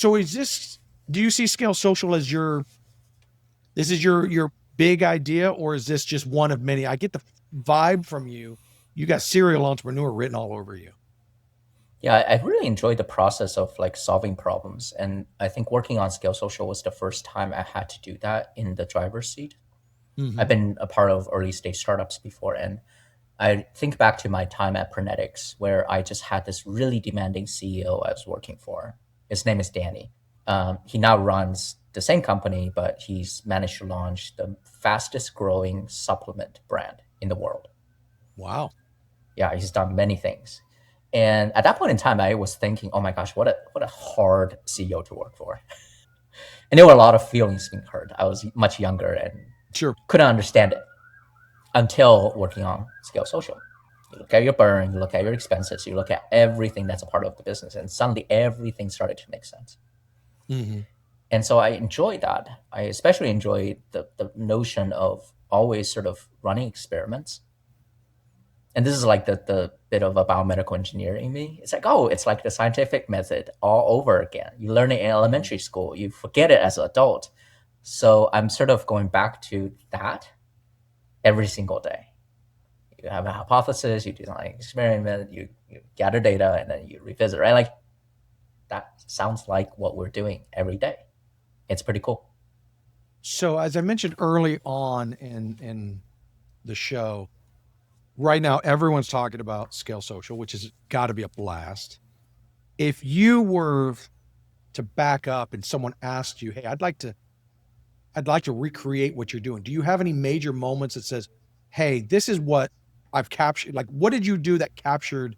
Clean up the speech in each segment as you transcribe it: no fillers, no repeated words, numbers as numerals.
So do you see Scale Social as this is your big idea, or is this just one of many? I get the vibe from you. You got serial entrepreneur written all over you. Yeah, I really enjoyed the process of like solving problems. And I think working on Scale Social was the first time I had to do that in the driver's seat. I've Mm-hmm. been a part of early stage startups before, and I think back to my time at Prenetics, where I just had this really demanding CEO I was working for. His name is Danny. He now runs the same company, but he's managed to launch the fastest growing supplement brand in the world. Wow. Yeah, he's done many things. And at that point in time, I was thinking, oh my gosh, what a hard CEO to work for. And there were a lot of feelings being hurt. I was much younger and Sure. couldn't understand it until working on Scale Social. You look at your burn, you look at your expenses, you look at everything that's a part of the business, and suddenly everything started to make sense. Mm-hmm. And so I enjoyed that. I especially enjoyed the notion of always sort of running experiments. And this is like the bit of a biomedical engineer in me. It's like, oh, it's like the scientific method all over again. You learn it in elementary school, you forget it as an adult. So I'm sort of going back to that every single day. You have a hypothesis, you design an experiment, you gather data, and then you revisit, right? Like that sounds like what we're doing every day. It's pretty cool. So as I mentioned early on in the show, right now everyone's talking about Scale Social, which has got to be a blast. If you were to back up and someone asked you, "Hey, I'd like to recreate what you're doing." Do you have any major moments that says, "Hey, this is what I've captured"? Like, what did you do that captured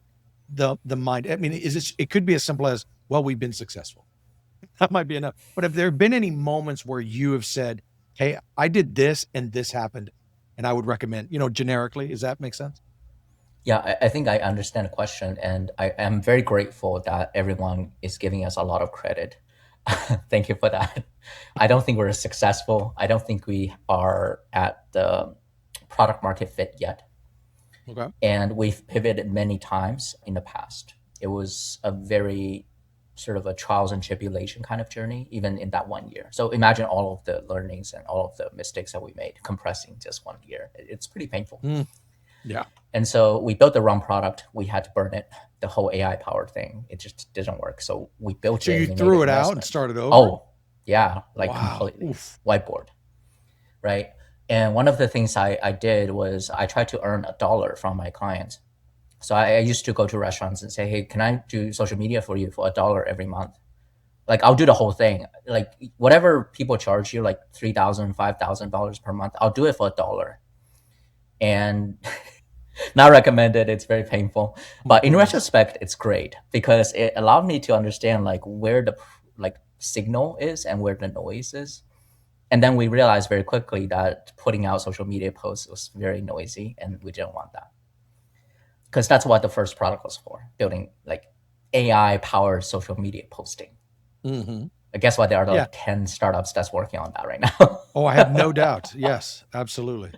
the mind? I mean, it could be as simple as, "Well, we've been successful." That might be enough. But have there been any moments where you have said, "Hey, I did this and this happened, and I would recommend," generically, does that make sense? Yeah, I think I understand the question, and I am very grateful that everyone is giving us a lot of credit. Thank you for that. I don't think we're successful. I don't think we are at the product market fit yet. Okay. And we've pivoted many times in the past. It was a very sort of a trials and tribulation kind of journey, even in that 1 year. So imagine all of the learnings and all of the mistakes that we made compressing just 1 year. It's pretty painful. Mm, yeah. And so we built the wrong product. We had to burn it. The whole AI powered thing, it just didn't work. So we built So it you and we made an threw it out and investment. started over? Oh, yeah, like Wow. completely Oof. whiteboard, right? And one of the things I did was I tried to earn $1 from my clients. So I used to go to restaurants and say, hey, can I do social media for you for $1 every month? Like I'll do the whole thing. Like whatever people charge you, like $3,000, $5,000 per month, I'll do it for $1. And not recommended. It's very painful, Oh my but in goodness. retrospect, it's great because it allowed me to understand like where the like signal is and where the noise is. And then we realized very quickly that putting out social media posts was very noisy, and we didn't want that because that's what the first product was for, building like AI powered social media posting. Hmm. I guess what there are Yeah. like 10 startups that's working on that right now. Oh, I have no doubt. Yes, absolutely.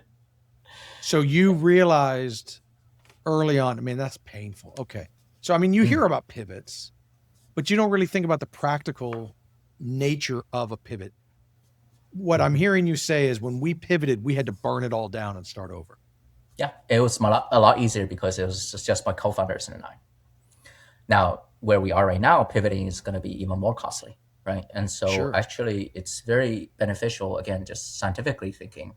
So you realized early on, I mean, that's painful. Okay. So, I mean, you hear Mm, about pivots, but you don't really think about the practical nature of a pivot. What I'm mhm. hearing you say is when we pivoted, we had to burn it all down and start over. Yeah, it was a lot easier because it was just my co-founders and I. Now, where we are right now, pivoting is going to be even more costly, right? And so Sure. actually, it's very beneficial, again, just scientifically thinking,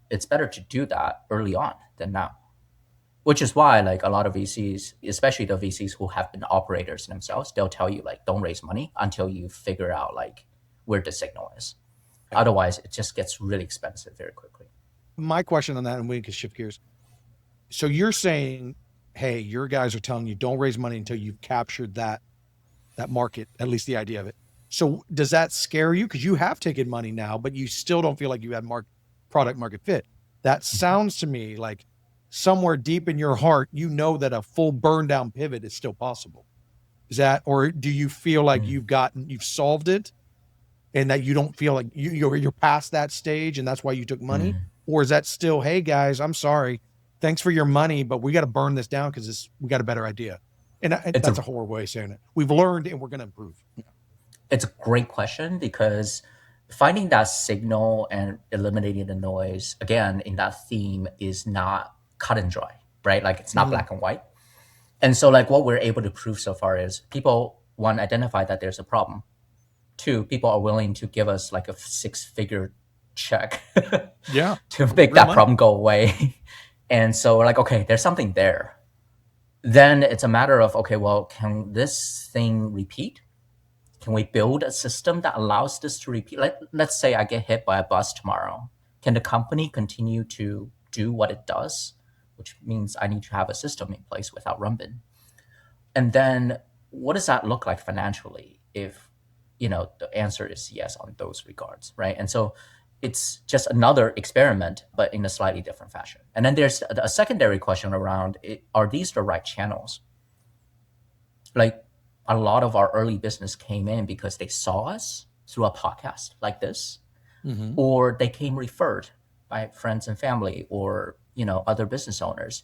it's better to do that early on than now. Which is why, like a lot of VCs, especially the VCs who have been operators themselves, they'll tell you like, don't raise money until you figure out like where the signal is. Okay. Otherwise, it just gets really expensive very quickly. My question on that, and we can shift gears. So you're saying, hey, your guys are telling you don't raise money until you've captured that market, at least the idea of it. So does that scare you? Because you have taken money now, but you still don't feel like you had product market fit. That Mhm. sounds to me like somewhere deep in your heart, you know that a full burn down pivot is still possible. Is that, or do you feel like Mm. you've solved it and that you don't feel like you're past that stage and that's why you took money? Mm. Or is that still, hey guys, I'm sorry, thanks for your money, but we got to burn this down because we got a better idea. And It's that's a a horrible way of saying it. We've learned and we're going to improve. It's a great question because finding that signal and eliminating the noise, again, in that theme is not cut and dry, right? Like it's not Mhm. black and white. And so like what we're able to prove so far is people, one, identify that there's a problem. Two, people are willing to give us like a six-figure check Yeah, to make real that money. problem go away. And so we're like, okay, there's something there. Then it's a matter of, okay, well, can this thing repeat? Can we build a system that allows this to repeat? Let's say I get hit by a bus tomorrow. Can the company continue to do what it does? Which means I need to have a system in place without Runbin. And then what does that look like financially if the answer is yes on those regards, right? And so it's just another experiment, but in a slightly different fashion. And then there's a secondary question around are these the right channels? Like a lot of our early business came in because they saw us through a podcast like this, Hmm. or they came referred by friends and family or other business owners.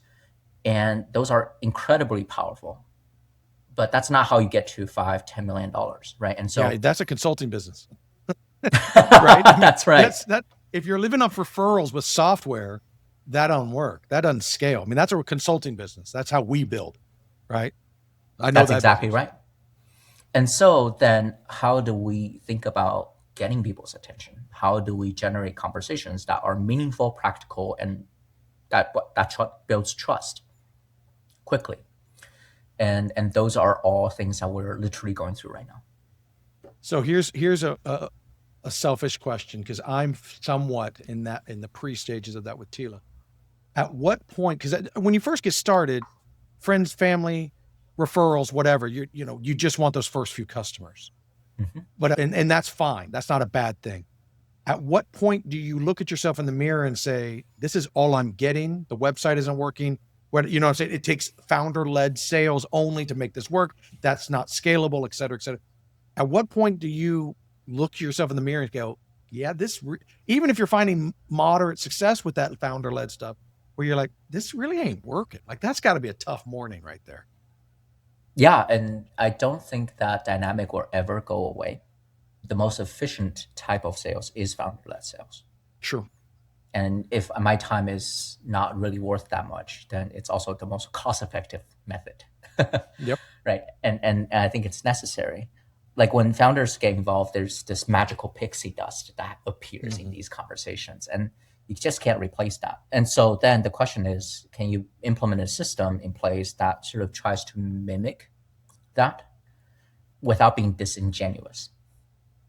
And those are incredibly powerful. But that's not how you get to $5-10 million, right? And Yeah, so that's a consulting business, right? I mean, that's right. that's that. If you're living off referrals with software, that don't work. That doesn't scale. I mean, that's a consulting business. That's how we build, right? I know That's that exactly business. right. And so then how do we think about getting people's attention? How do we generate conversations that are meaningful, practical, and that builds trust quickly? And those are all things that we're literally going through right now. So here's a selfish question because I'm somewhat in the pre stages of that with Tila. At what point? Because when you first get started, friends, family, referrals, whatever, you just want those first few customers. Mhm. But and that's fine. That's not a bad thing. At what point do you look at yourself in the mirror and say, this is all I'm getting? The website isn't working. What I'm saying? It takes founder-led sales only to make this work. That's not scalable, et cetera, et cetera. At what point do you look yourself in the mirror and go, yeah, even if you're finding moderate success with that founder-led stuff, where you're like, this really ain't working. Like that's got to be a tough morning right there. Yeah, and I don't think that dynamic will ever go away. The most efficient type of sales is founder-led sales. Sure. And if my time is not really worth that much, then it's also the most cost-effective method. Yep. Right. And I think it's necessary. Like when founders get involved, there's this magical pixie dust that appears in Mm-hmm. these conversations. And you just can't replace that. And so then the question is, can you implement a system in place that sort of tries to mimic that without being disingenuous?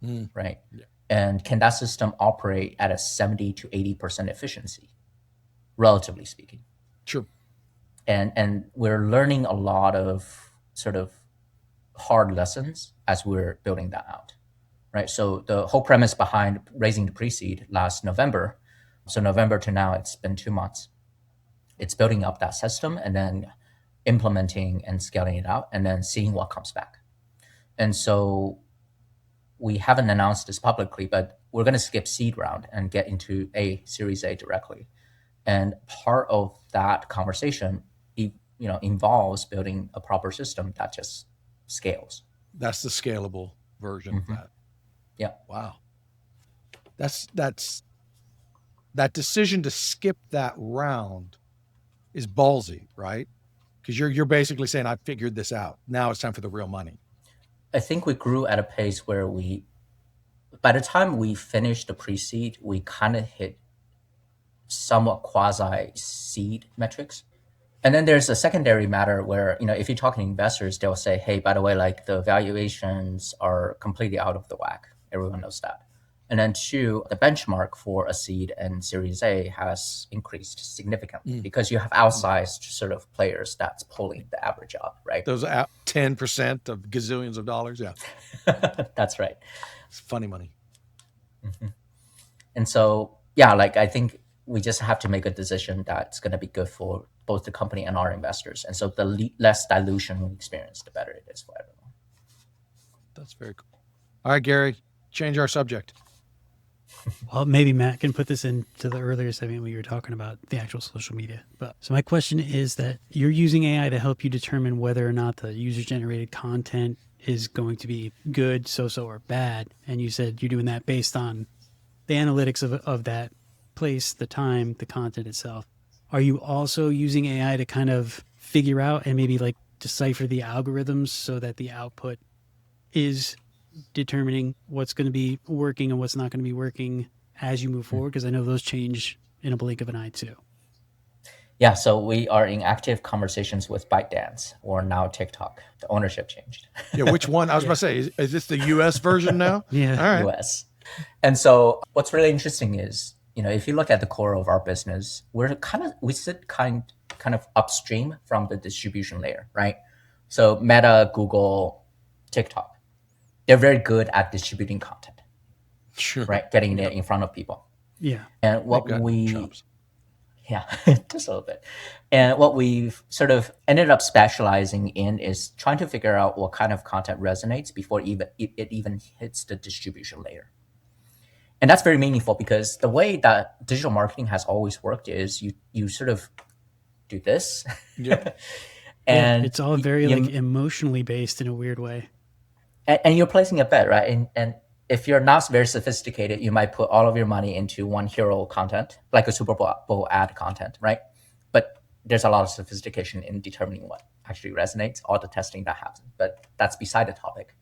Mm. Right. Yeah. And can that system operate at a 70 to 80% efficiency, relatively speaking? Sure. And we're learning a lot of sort of hard lessons as we're building that out, right? So the whole premise behind raising the pre-seed last November, so November to now, it's been 2 months. It's building up that system and then implementing and scaling it out and then seeing what comes back. And so we haven't announced this publicly, but we're going to skip seed round and get into Series A directly. And part of that conversation, involves building a proper system that just scales. That's the scalable version of Mm-hmm. that. Yeah. Wow. That's that decision to skip that round is ballsy, right? Because you're basically saying I figured this out. Now it's time for the real money. I think we grew at a pace where by the time we finished the pre-seed, we kind of hit somewhat quasi seed metrics. And then there's a secondary matter where, if you're talking to investors, they'll say, hey, by the way, like the valuations are completely out of the whack. Everyone knows that. And then two, the benchmark for a seed and Series A has increased significantly Mm. because you have outsized sort of players that's pulling the average up, right? Those 10% of gazillions of dollars. Yeah. That's right. It's funny money. Mm-hmm. And so, yeah, like I think we just have to make a decision that's going to be good for both the company and our investors. And so the less dilution we experience, the better it is for everyone. That's very cool. All right, Gary, change our subject. Well, maybe Matt can put this into the earlier segment when you were talking about the actual social media. But so my question is that you're using AI to help you determine whether or not the user generated content is going to be good, so-so, or bad. And you said you're doing that based on the analytics of that place, the time, the content itself. Are you also using AI to kind of figure out and maybe like decipher the algorithms so that the output is determining what's going to be working and what's not going to be working as you move forward? Because I know those change in a blink of an eye too. Yeah, so we are in active conversations with ByteDance, or now TikTok. The ownership changed. Yeah, which one? I was about to say, is this the U.S. version now? Yeah. All right. US. And so what's really interesting is, if you look at the core of our business, we sit kind of upstream from the distribution layer, right? So Meta, Google, TikTok, they're very good at distributing content, Sure. right? Getting it in front of people. Yeah. And what They've got we chops. Yeah, just a little bit. And what we've sort of ended up specializing in is trying to figure out what kind of content resonates before it even hits the distribution layer. And that's very meaningful because the way that digital marketing has always worked is you sort of do this. Yep. And it's all very like emotionally based in a weird way. And you're placing a bet, right? And if you're not very sophisticated, you might put all of your money into one hero content, like a Super Bowl ad content, right? But there's a lot of sophistication in determining what actually resonates, all the testing that happens. But that's beside the topic.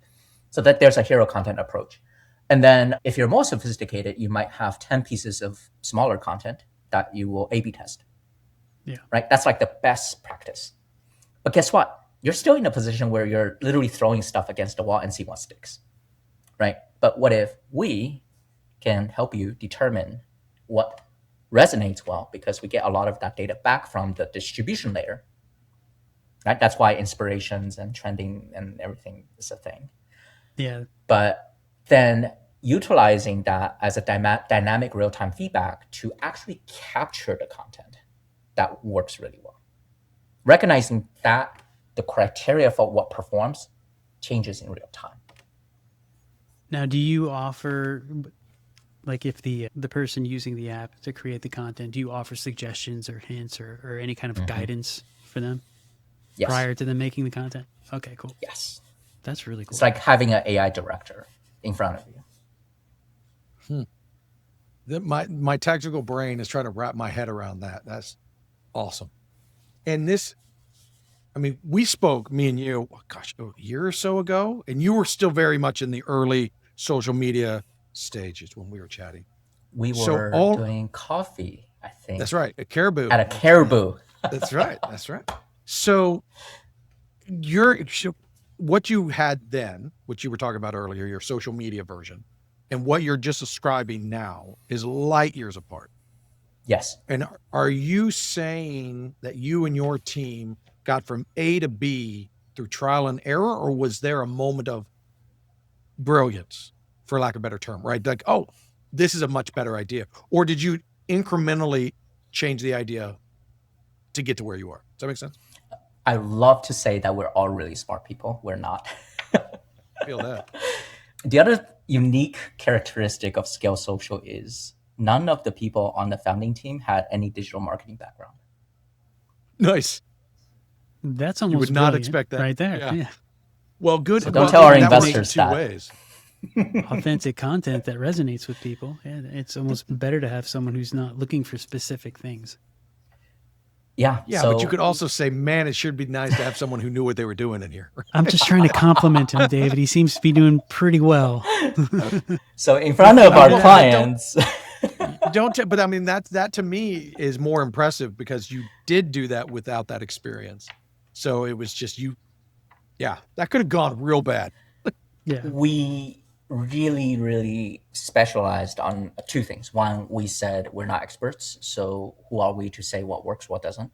So that there's a hero content approach. And then if you're more sophisticated, you might have 10 pieces of smaller content that you will A/B test. Yeah. Right? That's like the best practice. But guess what? You're still in a position where you're literally throwing stuff against the wall and see what sticks. Right? But what if we can help you determine what resonates well, because we get a lot of that data back from the distribution layer. Right? That's why inspirations and trending and everything is a thing. Yeah. But then utilizing that as a dynamic real-time feedback to actually capture the content that works really well. Recognizing that the criteria for what performs changes in real time. Now, do you offer, like, if the person using the app to create the content, do you offer suggestions or hints or any kind of guidance for them prior to them making the content? Okay, cool. Yes. That's really cool. It's like having an AI director in front of you. My tactical brain is trying to wrap my head around that. That's awesome. And this, I mean, we spoke, me and you, a year or so ago, and you were still very much in the early social media stages when we were chatting. We were doing coffee, I think. That's right. At Caribou. At a Caribou. That's right. That's right. So what you had then, what you were talking about earlier, your social media version, and what you're just describing now is light years apart. Yes. And are you saying that you and your team got from A to B through trial and error, or was there a moment of brilliance, for lack of a better term, right? Like, oh, this is a much better idea. Or did you incrementally change the idea to get to where you are? Does that make sense? I love to say that we're all really smart people. We're not. I feel that. The other unique characteristic of Scale Social is none of the people on the founding team had any digital marketing background. Nice. That's almost you would not brilliant expect that right there. Yeah. Well, good. So don't tell our investors two ways. Authentic content that resonates with people. Yeah, it's almost better to have someone who's not looking for specific things. Yeah. Yeah, but you could also say, man, it should be nice to have someone who knew what they were doing in here. I'm just trying to compliment him, David. He seems to be doing pretty well. So in front of our clients. But I mean, that to me is more impressive because you did do that without that experience. So it was just that could have gone real bad. Yeah. We really, really specialized on two things. One, we said we're not experts, so who are we to say what works, what doesn't?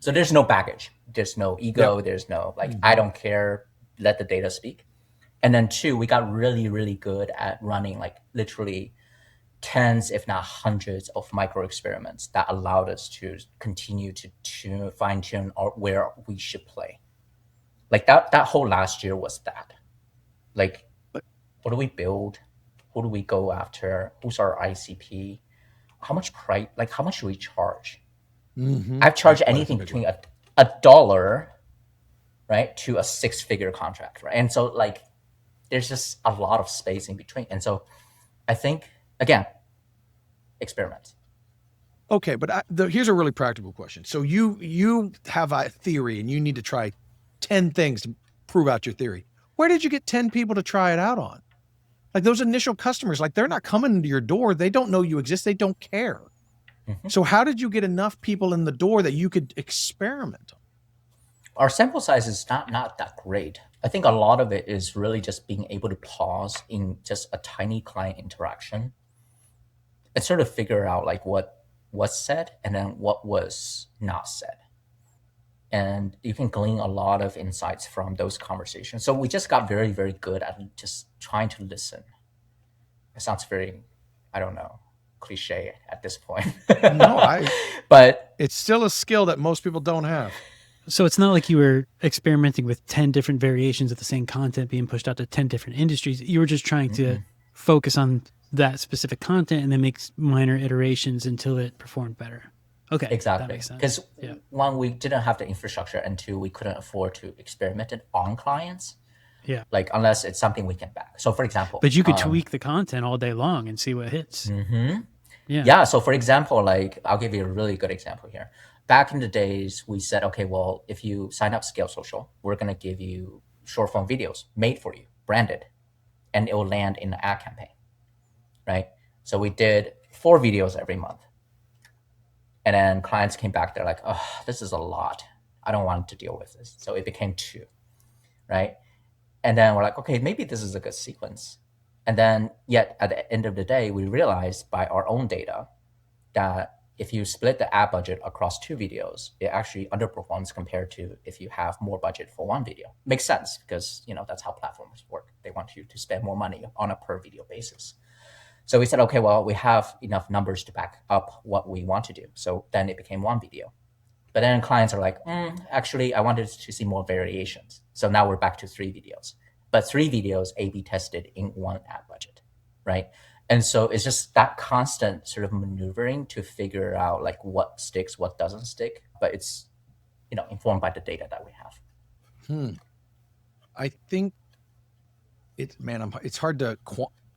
So there's no baggage, there's no ego, there's no I don't care, let the data speak. And then two, we got really, really good at running like literally tens, if not hundreds of micro experiments that allowed us to continue to fine tune where we should play. Like that whole last year was that. Like, what do we build? Who do we go after? Who's our ICP? How much price? Like, how much do we charge? I've charged anything between $1 right, to a 6-figure contract, right? And so like there's just a lot of space in between. And so I think, again, experiment. Okay, but here's a really practical question. So you have a theory and you need to try 10 things to prove out your theory. Where did you get 10 people to try it out on? Like those initial customers, like they're not coming to your door. They don't know you exist. They don't care. Mm-hmm. So how did you get enough people in the door that you could experiment on? Our sample size is not that great. I think a lot of it is really just being able to pause in just a tiny client interaction and sort of figure out like what was said and then what was not said. And you can glean a lot of insights from those conversations. So we just got very, very good at just trying to listen. It sounds very, I don't know, cliche at this point. No, but it's still a skill that most people don't have. So it's not like you were experimenting with 10 different variations of the same content being pushed out to 10 different industries. You were just trying to focus on that specific content and then make minor iterations until it performed better. Okay. exactly. That makes sense. Because Yeah. one, we didn't have the infrastructure, and two, we couldn't afford to experiment it on clients. Yeah. Like unless it's something we can back. So for example, But you could tweak the content all day long and see what hits. Yeah. yeah. So for example, like I'll give you a really good example here. Back in the days, we said, okay, well, if you sign up Scale Social, we're gonna give you short form videos made for you, branded, and it will land in the ad campaign, right? So we did 4 videos every month. And then clients came back, they're like, oh, this is a lot. I don't want to deal with this. So it became 2, right? And then we're like, okay, maybe this is a good sequence. And then yet at the end of the day, we realized by our own data that if you split the ad budget across 2 videos, it actually underperforms compared to if you have more budget for 1 video. Makes sense because that's how platforms work. They want you to spend more money on a per video basis. So we said, okay, well, we have enough numbers to back up what we want to do. So then it became 1 video. But then clients are like, actually, I wanted to see more variations. So now we're back to 3 videos. But 3 videos A/B tested in 1 ad budget, right? And so it's just that constant sort of maneuvering to figure out like what sticks, what doesn't stick. But it's informed by the data that we have. I think it's hard to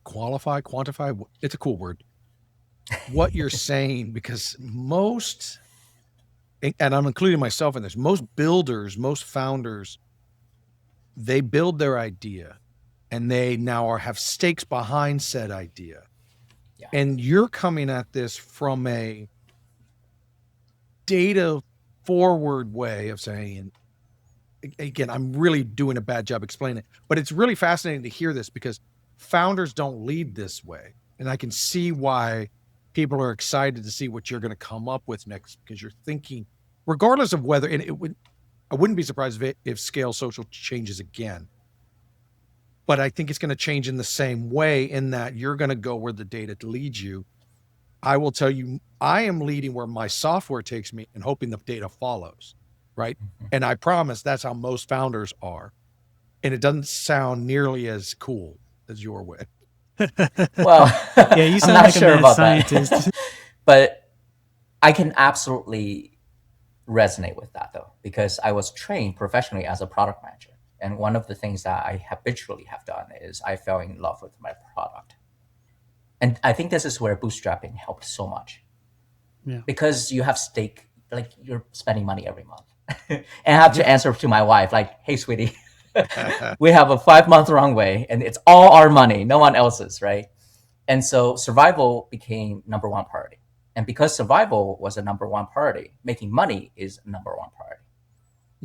quantify. It's a cool word. What you're saying, because most, and I'm including myself in this, most builders, most founders, they build their idea and they now have stakes behind said idea. Yeah. And you're coming at this from a data forward way of saying, again, I'm really doing a bad job explaining it, but it's really fascinating to hear this because founders don't lead this way. And I can see why people are excited to see what you're going to come up with next, because you're thinking, regardless of whether, and I wouldn't be surprised if Scale Social changes again, but I think it's going to change in the same way in that you're going to go where the data leads you. I will tell you, I am leading where my software takes me and hoping the data follows, right? And I promise that's how most founders are. And it doesn't sound nearly as cool as your way. Well, Yeah, you sound I'm not like sure a mad about scientist. that. But I can absolutely resonate with that though, because I was trained professionally as a product manager. And one of the things that I habitually have done is I fell in love with my product. And I think this is where bootstrapping helped so much. Yeah. Because you have stake, like you're spending money every month. And I have to answer to my wife, like, hey, sweetie, we have a 5-month runway and it's all our money, no one else's, right? And so survival became number 1 priority. And because survival was a number 1 priority, making money is number 1 priority.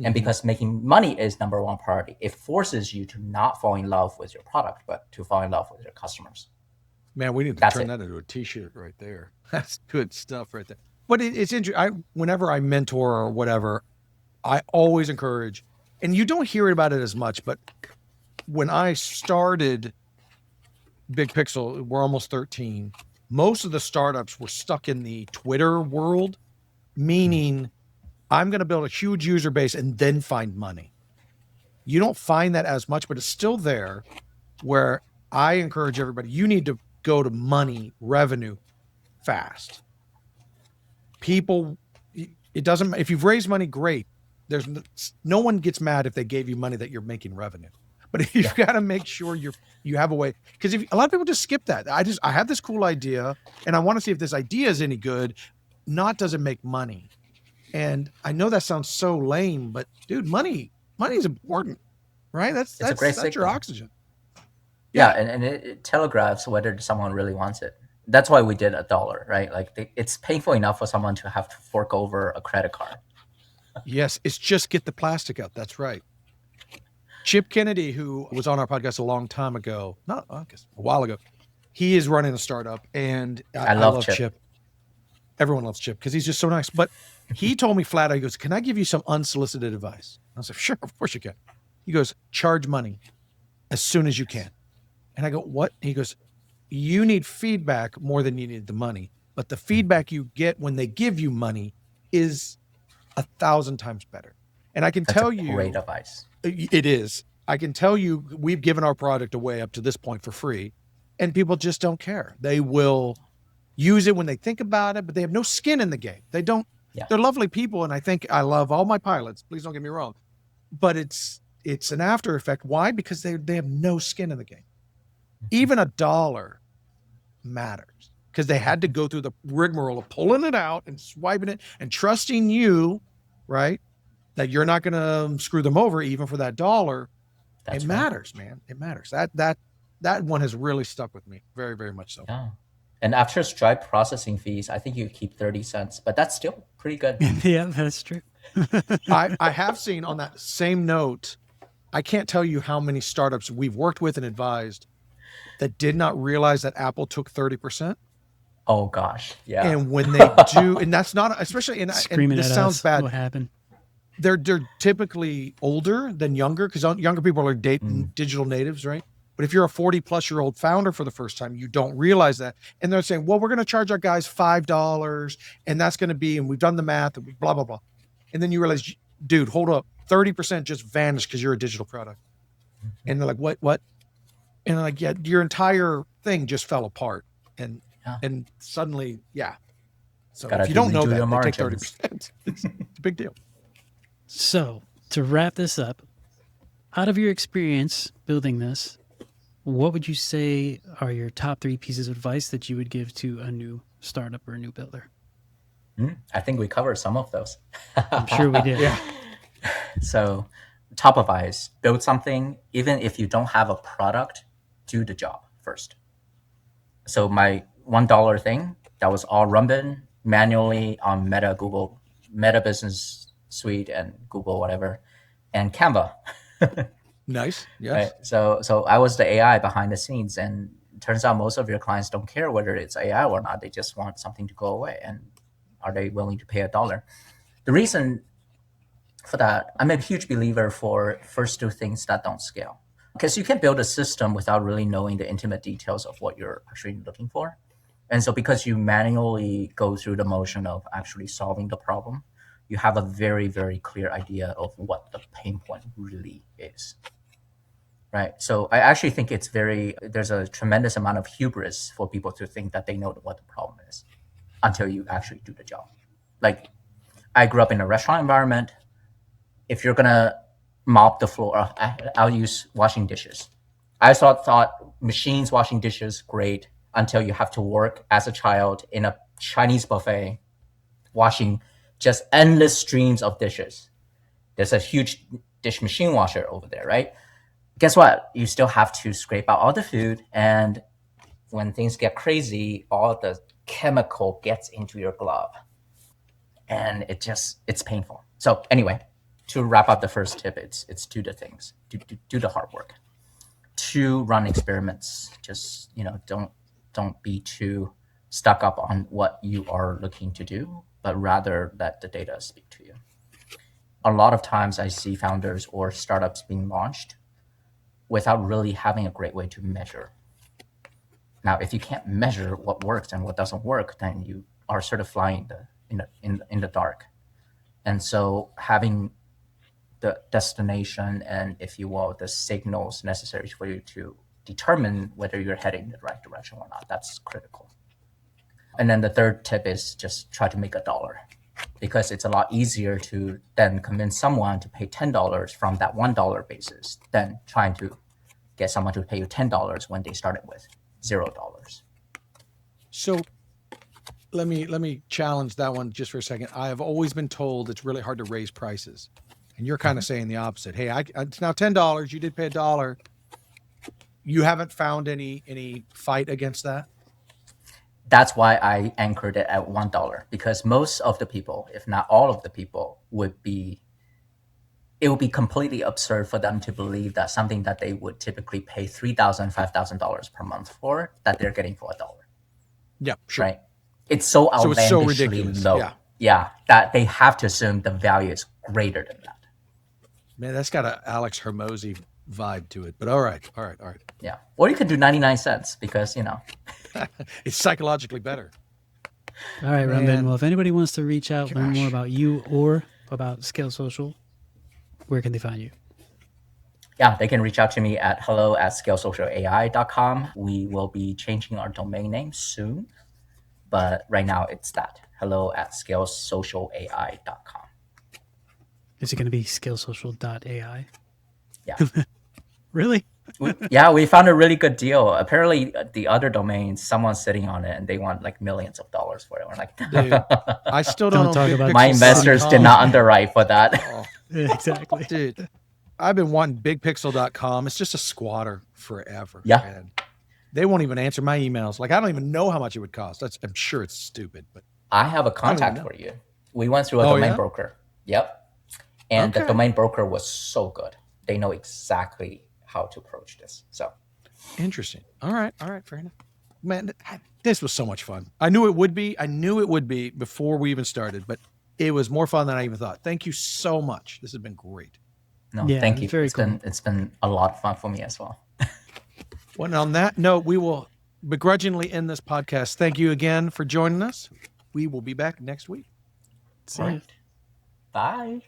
And because making money is number 1 priority, it forces you to not fall in love with your product, but to fall in love with your customers. Man, we need to turn that into a t-shirt right there. That's good stuff right there. But it's interesting. Whenever I mentor or whatever, I always encourage, and you don't hear about it as much, but when I started Big Pixel, we're almost 13. Most of the startups were stuck in the Twitter world, meaning I'm going to build a huge user base and then find money. You don't find that as much, but it's still there, where I encourage everybody, you need to go to money, revenue fast. People, it doesn't, if you've raised money, great. There's no one gets mad if they gave you money that you're making revenue. But you've got to make sure you have a way, because if a lot of people just skip that. I have this cool idea and I want to see if this idea is any good. Not does it make money? And I know that sounds so lame, but dude, money is important, right? That's a great your signal. oxygen. Yeah, and it telegraphs whether someone really wants it. That's why we did $1, right? Like it's painful enough for someone to have to fork over a credit card. Yes, it's just get the plastic out. That's right. Chip Kennedy, who was on our podcast a long time ago, I guess a while ago, he is running a startup, and I love Chip. Everyone loves Chip because he's just so nice. But he told me flat out, he goes, "Can I give you some unsolicited advice?" I was like, "Sure, of course you can." He goes, "Charge money as soon as you can." And I go, "What?" He goes, "You need feedback more than you need the money. But the feedback you get when they give you money is 1,000 times better." And I can tell you, great advice. It is. I can tell you, we've given our product away up to this point for free, and people just don't care. They will use it when they think about it, but they have no skin in the game. They don't. Yeah. They're lovely people, and I love all my pilots. Please don't get me wrong, but it's an after effect. Why? Because they have no skin in the game. Even $1 matters because they had to go through the rigmarole of pulling it out and swiping it and trusting you, right? That you're not going to screw them over even for that $1. It matters, man. It matters. That one has really stuck with me very, very much so. Yeah. And after Stripe processing fees, I think you keep 30 cents, but that's still pretty good. Yeah, that's true. I have seen on that same note, I can't tell you how many startups we've worked with and advised that did not realize that Apple took 30%. Oh gosh. Yeah. And when they do, and that's not, especially, and this sounds bad. What happened? They're typically older than younger, because younger people are digital natives, right? But if you're a 40-plus-year-old founder for the first time, you don't realize that. And they're saying, well, we're going to charge our guys $5, and that's going to be, and we've done the math, and blah, blah, blah. And then you realize, dude, hold up, 30% just vanished because you're a digital product. And they're like, what? And they're like, yeah, your entire thing just fell apart. And suddenly, yeah. So if you don't know that, they take 30%. It's a big deal. So to wrap this up, out of your experience building this, what would you say are your top 3 pieces of advice that you would give to a new startup or a new builder? I think we covered some of those. I'm sure we did. Yeah. So top advice, build something. Even if you don't have a product, do the job first. So my $1 thing, that was all Runbin manually on Google Meta Business Suite and Google whatever, and Canva. Nice. Yes. Right? So I was the AI behind the scenes, and it turns out most of your clients don't care whether it's AI or not. They just want something to go away, and are they willing to pay $1? The reason for that, I'm a huge believer for first do things that don't scale, because you can build a system without really knowing the intimate details of what you're actually looking for. And so because you manually go through the motion of actually solving the problem, you have a very, very clear idea of what the pain point really is, right? So I actually think there's a tremendous amount of hubris for people to think that they know what the problem is until you actually do the job. Like, I grew up in a restaurant environment. If you're going to mop the floor, I'll use washing dishes. I thought machines washing dishes, great, until you have to work as a child in a Chinese buffet, washing just endless streams of dishes. There's a huge dish machine washer over there, right? Guess what? You still have to scrape out all the food. And when things get crazy, all the chemical gets into your glove. And it's painful. So anyway, to wrap up the first tip, it's do the things, do the hard work. 2, run experiments. Just, don't be too stuck up on what you are looking to do, but rather let the data speak to you. A lot of times I see founders or startups being launched without really having a great way to measure. Now, if you can't measure what works and what doesn't work, then you are sort of flying in the dark. And so having the destination and, if you will, the signals necessary for you to determine whether you're heading in the right direction or not, that's critical. And then the third tip is just try to make $1. because it's a lot easier to then convince someone to pay $10 from that $1 basis than trying to get someone to pay you $10 when they started with $0. So let me challenge that one just for a second. I have always been told it's really hard to raise prices, and you're kind of saying the opposite. Hey, it's now $10. You did pay $1. You haven't found any fight against that? That's why I anchored it at $1, because most of the people, if not all of the people, it would be completely absurd for them to believe that something that they would typically pay $3,000, $5,000 per month for, that they're getting for $1. Yeah, sure. Right? It's so So it's so outlandishly ridiculous. low. Yeah. That they have to assume the value is greater than that. Man, that's got a Alex Hermosi vibe to it. But all right. Yeah. Or you could do 99 cents because, It's psychologically better. All right, Man. Runbin. Well, if anybody wants to reach out, learn more Gosh. about you or about Scale Social, where can they find you? Yeah, they can reach out to me at hello@scalesocialai.com. We will be changing our domain name soon, but right now it's that, hello@scalesocialai.com. Is it going to be scalesocial.ai? Yeah. Really? We found a really good deal. Apparently, the other domain, someone's sitting on it and they want like millions of dollars for it. We're like, Dude, I still don't Don't talk know. about my investors did not underwrite for that. Oh, Exactly. dude, I've been wanting bigpixel.com. It's just a squatter forever. Yeah. Man. They won't even answer my emails. Like, I don't even know how much it would cost. I'm sure it's stupid, but I have a contact know. for you. We went through a Oh, domain yeah? broker. Yep. And the Okay. domain broker was so good. They know exactly how to approach this. So Interesting. All right. Fair enough. Man, this was so much fun. I knew it would be before we even started, but it was more fun than I even thought. Thank you so much. This has been great. no, Yeah, thank you. very cool. It's been a lot of fun for me as well. Well, and on that note, we will begrudgingly end this podcast. Thank you again for joining us. We will be back next week. See All ya. right. Bye.